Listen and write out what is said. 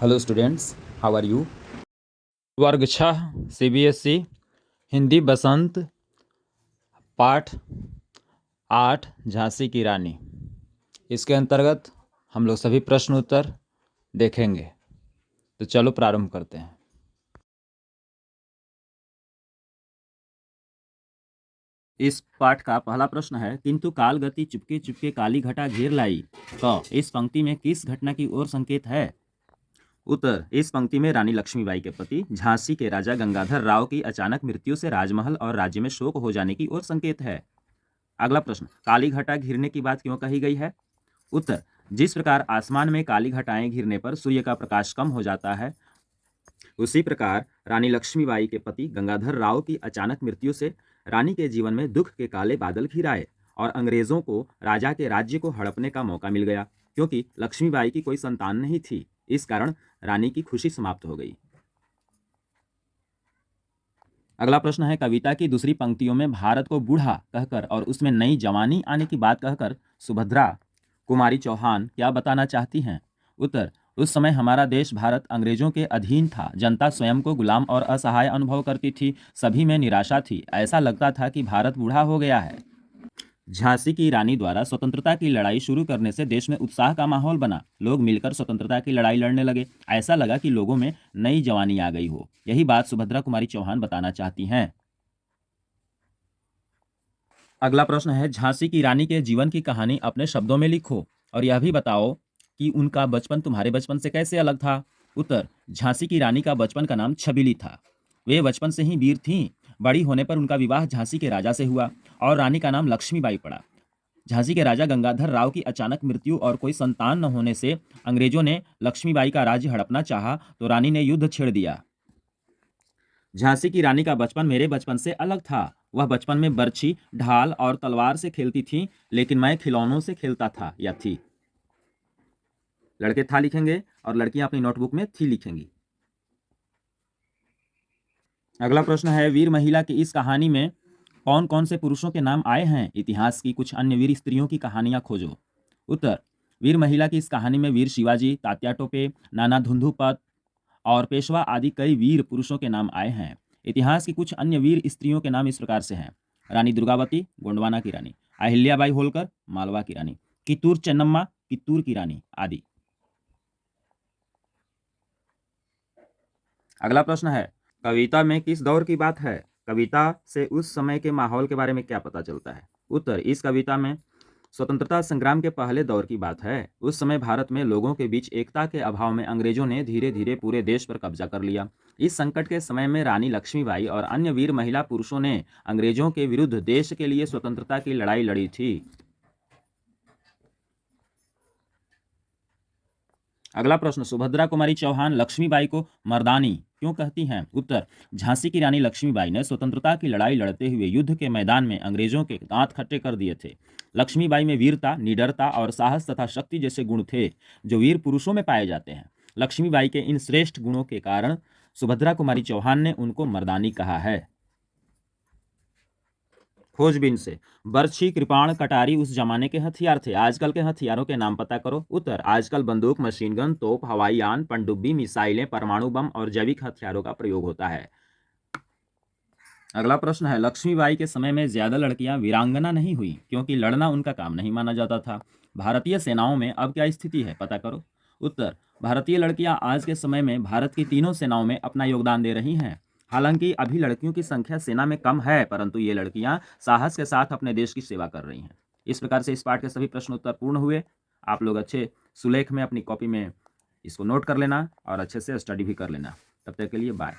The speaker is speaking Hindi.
Hello students, how are you. वर्ग 6 CBSE हिंदी बसंत पाठ 8 झांसी की रानी। इसके अंतर्गत हम लोग सभी प्रश्न उत्तर देखेंगे। तो चलो प्रारंभ करते हैं। इस पाठ का पहला प्रश्न है, किंतु काल गति चुपके चुपके काली घटा घेर लाई। तो इस पंक्ति में किस घटना की ओर संकेत है? उत्तर, इस पंक्ति में रानी लक्ष्मीबाई के पति झांसी के राजा गंगाधर राव की अचानक मृत्यु से राजमहल और राज्य में शोक हो जाने की ओर संकेत है। अगला प्रश्न, काली घटा घिरने की बात क्यों कही गई है? उत्तर, जिस प्रकार आसमान में काली घटाएं घिरने पर सूर्य का प्रकाश कम हो जाता है, उसी प्रकार रानी लक्ष्मीबाई के पति गंगाधर राव की अचानक मृत्यु से रानी के जीवन में दुख के काले बादल घिराए और अंग्रेजों को राजा के राज्य को हड़पने का मौका मिल गया। क्योंकि लक्ष्मीबाई की कोई संतान नहीं थी, इस कारण रानी की खुशी समाप्त हो गई। अगला प्रश्न है, कविता की दूसरी पंक्तियों में भारत को बूढ़ा कहकर और उसमें नई जवानी आने की बात कहकर सुभद्रा कुमारी चौहान क्या बताना चाहती हैं? उत्तर, उस समय हमारा देश भारत अंग्रेजों के अधीन था। जनता स्वयं को गुलाम और असहाय अनुभव करती थी। सभी में निराशा थी। ऐसा लगता था कि भारत बूढ़ा हो गया है। झांसी की रानी द्वारा स्वतंत्रता की लड़ाई शुरू करने से देश में उत्साह का माहौल बना। लोग मिलकर स्वतंत्रता की लड़ाई लड़ने लगे। ऐसा लगा कि लोगों में नई जवानी आ गई हो। यही बात सुभद्रा कुमारी चौहान बताना चाहती हैं। अगला प्रश्न है, झांसी की रानी के जीवन की कहानी अपने शब्दों में लिखो और यह भी बताओ कि उनका बचपन तुम्हारे बचपन से कैसे अलग था। उत्तर, झांसी की रानी का बचपन का नाम छबीली था। वे बचपन से ही वीर थीं। बड़ी होने पर उनका विवाह झांसी के राजा से हुआ और रानी का नाम लक्ष्मीबाई पड़ा। झांसी के राजा गंगाधर राव की अचानक मृत्यु और कोई संतान न होने से अंग्रेजों ने लक्ष्मीबाई का राज्य हड़पना चाहा तो रानी ने युद्ध छेड़ दिया। झांसी की रानी का बचपन मेरे बचपन से अलग था। वह बचपन में बर्छी, ढाल और तलवार से खेलती थी, लेकिन मैं खिलौनों से खेलता था या थी। लड़के था लिखेंगे और लड़कियां अपनी नोटबुक में थी लिखेंगी। अगला प्रश्न है, वीर महिला की इस कहानी में कौन कौन से पुरुषों के नाम आए हैं? इतिहास की कुछ अन्य वीर स्त्रियों की कहानियां खोजो। उत्तर, वीर महिला की इस कहानी में वीर शिवाजी, तात्या टोपे, नाना धुंधुपत और पेशवा आदि कई वीर पुरुषों के नाम आए हैं। इतिहास की कुछ अन्य वीर स्त्रियों के नाम इस प्रकार से हैं: रानी दुर्गावती, गोंडवाना की रानी; अहिल्याबाई होलकर, मालवा की रानी; कित्तूर चेन्नम्मा, कित्तूर की रानी आदि। अगला प्रश्न है, कविता में किस दौर की बात है? कविता से उस समय के माहौल के बारे में क्या पता चलता है? उत्तर, इस कविता में स्वतंत्रता संग्राम के पहले दौर की बात है। उस समय भारत में लोगों के बीच एकता के अभाव में अंग्रेजों ने धीरे धीरे पूरे देश पर कब्जा कर लिया। इस संकट के समय में रानी लक्ष्मीबाई और अन्य वीर महिला पुरुषों ने अंग्रेजों के विरुद्ध देश के लिए स्वतंत्रता की लड़ाई लड़ी थी। अगला प्रश्न, सुभद्रा कुमारी चौहान लक्ष्मीबाई को मर्दानी क्यों कहती हैं? उत्तर, झांसी की रानी लक्ष्मीबाई ने स्वतंत्रता की लड़ाई लड़ते हुए युद्ध के मैदान में अंग्रेजों के दांत खट्टे कर दिए थे। लक्ष्मीबाई में वीरता, निडरता और साहस तथा शक्ति जैसे गुण थे जो वीर पुरुषों में पाए जाते हैं। लक्ष्मीबाई के इन श्रेष्ठ गुणों के कारण सुभद्रा कुमारी चौहान ने उनको मर्दानी कहा है। खोजबीन से, बर्छी, कृपाण, कटारी उस जमाने के हथियार थे। आजकल के हथियारों के नाम पता करो। उत्तर, आजकल बंदूक, मशीन गन, तोप, हवाई यान, पनडुब्बी, मिसाइलें, परमाणु बम और जैविक हथियारों का प्रयोग होता है। अगला प्रश्न है, लक्ष्मीबाई के समय में ज्यादा लड़कियां वीरांगना नहीं हुई क्योंकि लड़ना उनका काम नहीं माना जाता था। भारतीय सेनाओं में अब क्या स्थिति है, पता करो। उत्तर, भारतीय लड़कियां आज के समय में भारत की तीनों सेनाओं में अपना योगदान दे रही हैं। हालांकि अभी लड़कियों की संख्या सेना में कम है, परंतु ये लड़कियां साहस के साथ अपने देश की सेवा कर रही हैं। इस प्रकार से इस पाठ के सभी प्रश्न उत्तर पूर्ण हुए। आप लोग अच्छे सुलेख में अपनी कॉपी में इसको नोट कर लेना और अच्छे से स्टडी भी कर लेना। तब तक के लिए बाय।